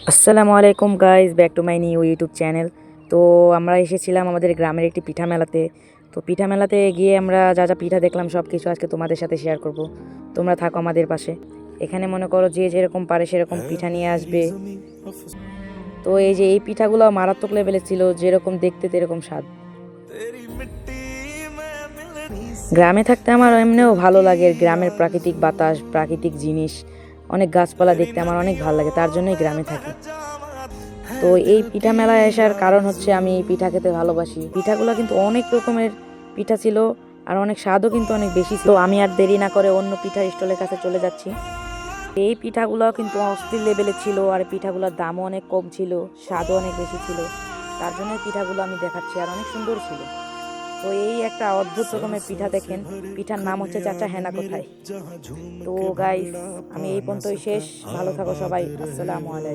আসসালামু আলাইকুম guys, back to my new YouTube channel. তো আমরা এসেছিলাম আমাদের গ্রামের একটি পিঠা মেলাতে। তো পিঠা মেলাতে গিয়ে আমরা যা যা পিঠা দেখলাম সব কিছু আজকে তোমাদের সাথে শেয়ার করব। তোমরা থাকো আমাদের পাশে। এখানে মনে করো যে যেরকম পারে সেরকম পিঠা নিয়ে আসবে। তো এই যে এই পিঠাগুলো মারাত্মক লেভেলের ছিল, যেরকম দেখতে তেরকম স্বাদ। গ্রামে থাকতে আমার এমনিও ভালো লাগে, গ্রামের প্রাকৃতিক বাতাস, প্রাকৃতিক জিনিস, অনেক গাছপালা দেখতে আমার অনেক ভালো লাগে, তার জন্যই গ্রামে থাকি। তো এই পিঠা মেলায় আসার কারণ হচ্ছে আমি এই পিঠা খেতে ভালোবাসি। পিঠাগুলো কিন্তু অনেক রকমের পিঠা ছিল, আর অনেক স্বাদও কিন্তু অনেক বেশি ছিল। আমি আর দেরি না করে অন্য পিঠার স্টলের কাছে চলে যাচ্ছি। এই পিঠাগুলো কিন্তু অস্থির লেভেলের ছিল, আর পিঠাগুলোর দামও অনেক কম ছিল, স্বাদও অনেক বেশি ছিল। তার জন্য পিঠাগুলো আমি দেখাচ্ছি, আর অনেক সুন্দর ছিল। তো এই একটা অদ্ভুত রকমের পিঠা দেখেন, পিঠার নাম হচ্ছে চাচা হেনা কোথায়। তো গাইস, আমি এই পর্যন্তই শেষ। ভালো থাকো সবাই। আসসালামু আলাইকুম।